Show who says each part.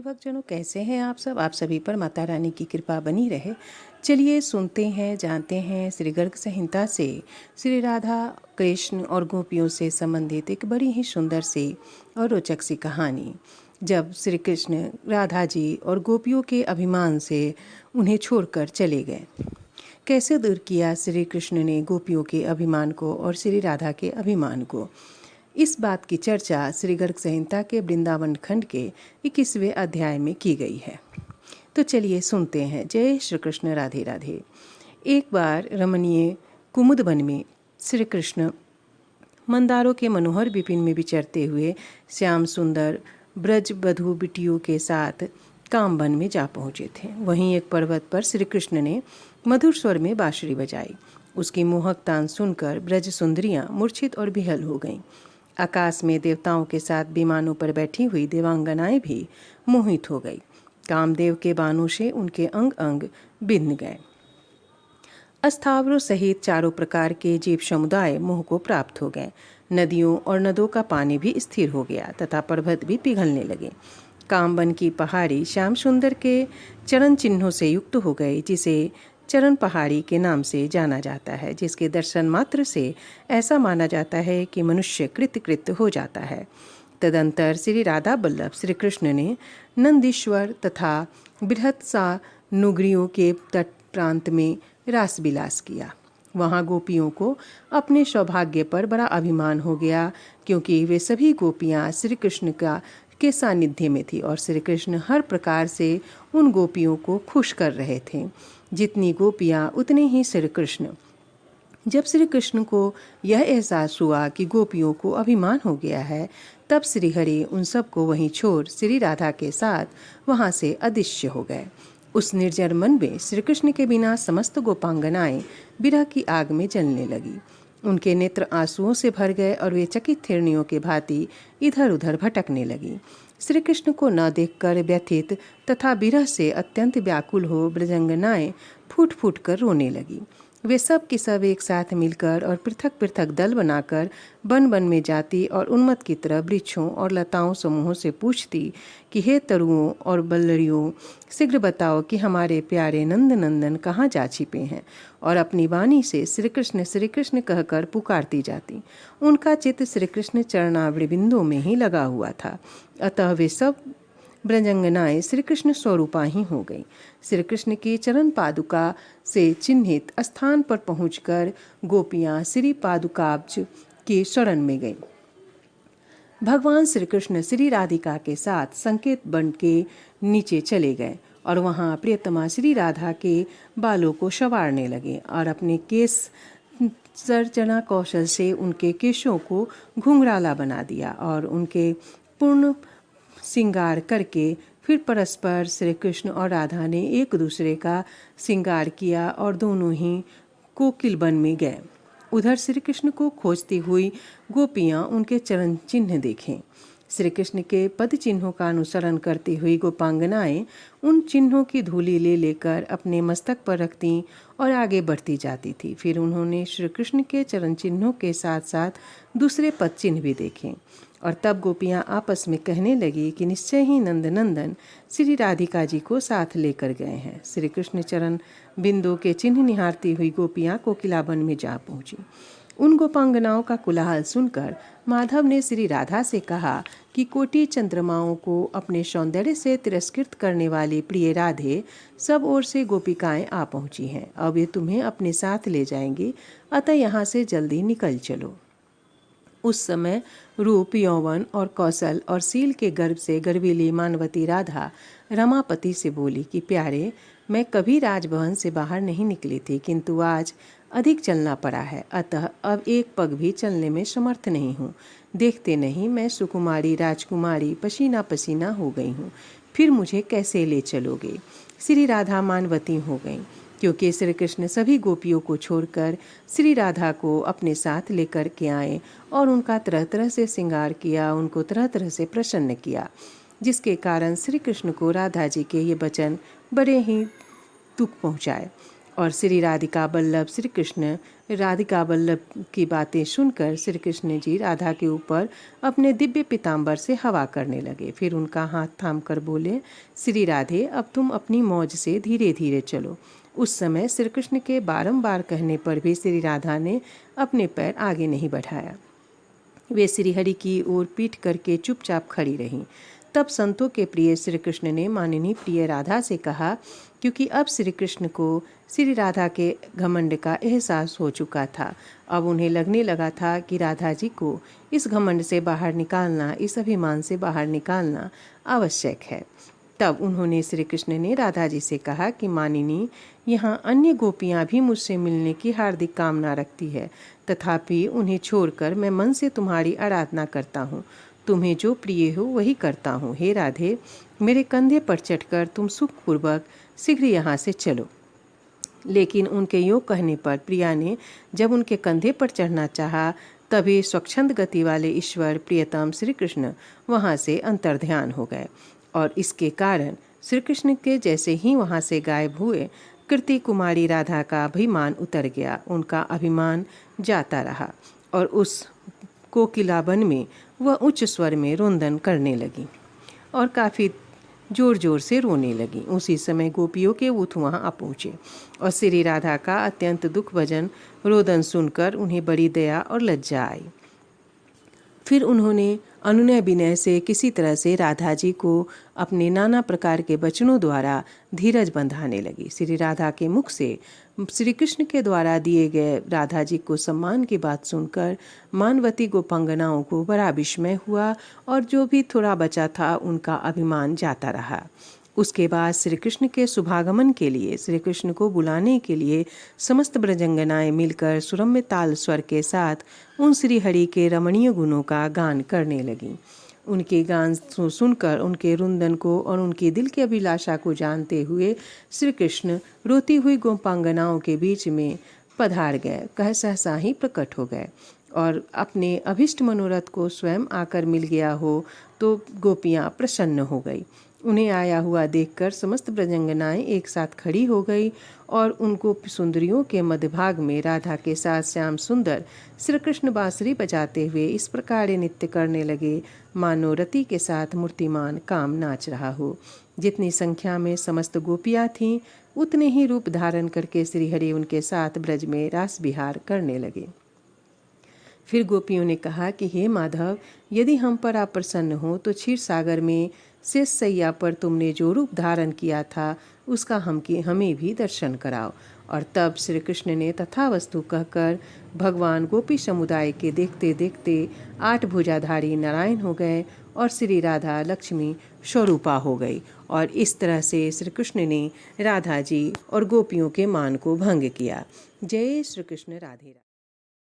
Speaker 1: भाई भक्तजनों, कैसे हैं आप सब। आप सभी पर माता रानी की कृपा बनी रहे। चलिए सुनते हैं, जानते हैं श्री गर्ग संहिता से श्री राधा कृष्ण और गोपियों से संबंधित एक बड़ी ही सुंदर सी और रोचक सी कहानी। जब श्री कृष्ण राधा जी और गोपियों के अभिमान से उन्हें छोड़कर चले गए, कैसे दूर किया श्री कृष्ण ने गोपियों के अभिमान को और श्री राधा के अभिमान को। इस बात की चर्चा श्री गर्ग संहिता के वृंदावन खंड के 21वें अध्याय में की गई है। तो चलिए सुनते हैं। जय श्री कृष्ण, राधे राधे। एक बार रमणीय कुमुद वन में श्री कृष्ण मंदारों के मनोहर विपिन में विचरते हुए श्याम सुंदर ब्रज बधू बिटियों के साथ कामवन में जा पहुँचे थे। वहीं एक पर्वत पर श्री कृष्ण ने मधुर स्वर में बांसुरी बजाई। उसकी मोहक तान सुनकर ब्रज सुंदरियां मूर्छित और बिहल हो गईं। आकाश में देवताओं के साथ विमानों पर बैठी हुई देवांगनाएं भी मोहित हो गई। कामदेव के बाणों से उनके अंग अंग बिंध गए। अस्थावरों सहित चारों प्रकार के जीव समुदाय मोह को प्राप्त हो गए। नदियों और नदों का पानी भी स्थिर हो गया तथा पर्वत भी पिघलने लगे। कामवन की पहाड़ी श्याम सुंदर के चरण चिन्हों से युक्त हो गई, जिसे चरण पहाड़ी के नाम से जाना जाता है, जिसके दर्शन मात्र से ऐसा माना जाता है कि मनुष्य कृत हो जाता है। तदंतर श्री राधा बल्लभ श्री कृष्ण ने नंदीश्वर तथा बृहत सा नुगरियों के तट प्रांत में रास विलास किया। वहाँ गोपियों को अपने सौभाग्य पर बड़ा अभिमान हो गया, क्योंकि वे सभी गोपियाँ श्री कृष्ण के सानिध्य में थी और श्री कृष्ण हर प्रकार से उन गोपियों को खुश कर रहे थे। जितनी गोपियाँ उतने ही श्री कृष्ण। जब श्री कृष्ण को यह एहसास हुआ कि गोपियों को अभिमान हो गया है, तब श्री हरि उन सबको वहीं छोड़ श्री राधा के साथ वहाँ से अदृश्य हो गए। उस निर्जर मन में श्री कृष्ण के बिना समस्त गोपांगनाएं विरह की आग में जलने लगी। उनके नेत्र आंसुओं से भर गए और वे चकित हिरनियों के भांति इधर उधर भटकने लगी। श्री कृष्ण को न देखकर व्यथित तथा विरह से अत्यंत व्याकुल हो ब्रजंगनाएं फूट फूट कर रोने लगी। वे सब की सब एक साथ मिलकर और पृथक पृथक दल बनाकर वन वन में जाती और उन्मत्त की तरह वृक्षों और लताओं समूहों से पूछती कि हे तरुओं और बल्लरियों, शीघ्र बताओ कि हमारे प्यारे नंद नंदन कहाँ जा छिपे हैं। और अपनी वाणी से श्री कृष्ण कहकर पुकारती जाती। उनका चित्त श्री कृष्ण चरणावृबिंदों में ही लगा हुआ था, अतः वे सब ब्रजंगनाएं श्री कृष्ण स्वरूपा ही हो गई। श्री कृष्ण की चरण पादुका से चिन्हित स्थान पर पहुंचकर गोपियां श्री पादुकाब्ज की शरण में गईं। भगवान श्री कृष्ण श्री राधिका के साथ संकेत वन के नीचे चले गए और वहां प्रियतमा श्री राधा के बालों को संवारने लगे और अपने केस सर्जना कौशल से उनके केशों को घुंघराला बना दिया और उनके पूर्ण श्रृंगार करके फिर परस्पर श्री कृष्ण और राधा ने एक दूसरे का श्रृंगार किया और दोनों ही कोकिल वन में गए। उधर श्री कृष्ण को खोजती हुई गोपियां उनके चरण चिन्ह देखें। श्री कृष्ण के पद चिन्हों का अनुसरण करती हुई गोपांगनाएं उन चिन्हों की धूली ले लेकर अपने मस्तक पर रखती और आगे बढ़ती जाती थी। फिर उन्होंने श्री कृष्ण के चरण चिन्हों के साथ साथ दूसरे पद चिन्ह भी देखे और तब गोपियां आपस में कहने लगी कि निश्चय ही नंद नंदन श्री राधिका जी को साथ लेकर गए हैं। श्री कृष्ण चरण बिंदु के चिन्ह निहारती हुई गोपियां कोकिलावन में जा पहुंची। उन गोपांगनाओं का कोलाहल सुनकर माधव ने श्री राधा से कहा कि कोटि चंद्रमाओं को अपने सौंदर्य से तिरस्कृत करने वाली प्रिय राधे सब ओर से गोपिकाएं आ पहुंची हैं। अब ये तुम्हें अपने साथ ले जाएंगी, अतः यहाँ से जल्दी निकल चलो। उस समय रूप, यौवन और कौशल और सील के गर्भ से गर्वीली मानवती राधा रमापति से बोली कि प्यारे, मैं कभी राजभवन से बाहर नहीं निकली थी, किंतु आज अधिक चलना पड़ा है, अतः अब एक पग भी चलने में समर्थ नहीं हूँ। देखते नहीं मैं सुकुमारी राजकुमारी पसीना पसीना हो गई हूँ, फिर मुझे कैसे ले चलोगे। श्री राधा मानवती हो गई, क्योंकि श्री कृष्ण सभी गोपियों को छोड़कर श्री राधा को अपने साथ लेकर के आए और उनका तरह तरह से श्रृंगार किया, उनको तरह तरह से प्रसन्न किया, जिसके कारण श्री कृष्ण को राधा जी के ये वचन बड़े ही दुख पहुँचाए और श्री राधिका वल्लभ श्री कृष्ण राधिका वल्लभ की बातें सुनकर श्री कृष्ण जी राधा के ऊपर अपने दिव्य पीताम्बर से हवा करने लगे। फिर उनका हाथ थाम कर बोले, श्री राधे, अब तुम अपनी मौज से धीरे धीरे चलो। उस समय श्री कृष्ण के बारंबार कहने पर भी श्री राधा ने अपने पैर आगे नहीं बढ़ाया। वे श्रीहरि की ओर पीठ करके चुपचाप खड़ी रहीं। तब संतों के प्रिय श्री कृष्ण ने माननीय प्रिय राधा से कहा, क्योंकि अब श्री कृष्ण को श्री राधा के घमंड का एहसास हो चुका था। अब उन्हें लगने लगा था कि राधा जी को इस घमंड से बाहर निकालना, इस अभिमान से बाहर निकालना आवश्यक है। तब उन्होंने श्री कृष्ण ने राधा जी से कहा कि मानिनी, यहाँ अन्य गोपियाँ भी मुझसे मिलने की हार्दिक कामना रखती है, तथापि उन्हें छोड़कर मैं मन से तुम्हारी आराधना करता हूँ। तुम्हें जो प्रिय हो वही करता हूँ। हे राधे, मेरे कंधे पर चढ़कर तुम सुखपूर्वक शीघ्र यहाँ से चलो। लेकिन उनके योग कहने पर प्रिया ने जब उनके कंधे पर चढ़ना चाहा, तभी स्वच्छंद गति वाले ईश्वर प्रियतम श्री कृष्ण वहाँ से अंतर्ध्यान हो गए और इसके कारण श्री कृष्ण के जैसे ही वहाँ से गायब हुए, कृति कुमारी राधा का अभिमान उतर गया। उनका अभिमान जाता रहा और उस कोकिलावन में वह उच्च स्वर में रोदन करने लगी और काफ़ी जोर जोर से रोने लगी। उसी समय गोपियों के ऊँट वहाँ आ पहुँचे और श्री राधा का अत्यंत दुख भजन रोदन सुनकर उन्हें बड़ी दया और लज्जा आई। फिर उन्होंने अनुनय विनय से किसी तरह से राधा जी को अपने नाना प्रकार के वचनों द्वारा धीरज बंधाने लगी। श्री राधा के मुख से श्री कृष्ण के द्वारा दिए गए राधा जी को सम्मान की बात सुनकर मानवती गोपांगनाओं को बड़ा विस्मय हुआ और जो भी थोड़ा बचा था उनका अभिमान जाता रहा। उसके बाद श्री कृष्ण के शुभागमन के लिए, श्री कृष्ण को बुलाने के लिए समस्त ब्रजंगनाएं मिलकर सुरम्य ताल स्वर के साथ उन श्री हरि के रमणीय गुणों का गान करने लगीं। उनके गान सुनकर उनके रुंदन को और उनकी दिल की अभिलाषा को जानते हुए श्री कृष्ण रोती हुई गोपांगनाओं के बीच में पधार गए, कह सहसा ही प्रकट हो गए और अपने अभिष्ट मनोरथ को स्वयं आकर मिल गया हो तो गोपियाँ प्रसन्न हो गई। उन्हें आया हुआ देखकर समस्त ब्रजंगनाएं एक साथ खड़ी हो गई और उनको सुंदरियों के मध्यभाग में राधा के साथ श्याम सुंदर श्री कृष्ण बांसुरी बजाते हुए इस प्रकार नृत्य करने लगे मानो रति के साथ मूर्तिमान काम नाच रहा हो। जितनी संख्या में समस्त गोपियाँ थीं, उतने ही रूप धारण करके श्रीहरि उनके साथ ब्रज में रास विहार करने लगे। फिर गोपियों ने कहा कि हे माधव, यदि हम पर आप प्रसन्न हो तो क्षीर सागर में शेष सैया पर तुमने जो रूप धारण किया था उसका हमें भी दर्शन कराओ। और तब श्री कृष्ण ने तथावस्तु कहकर भगवान गोपी समुदाय के देखते देखते 8 भुजाधारी नारायण हो गए और श्री राधा लक्ष्मी स्वरूपा हो गई। और इस तरह से श्री कृष्ण ने राधा जी और गोपियों के मान को भंग किया। जय श्री कृष्ण। राधे राधे।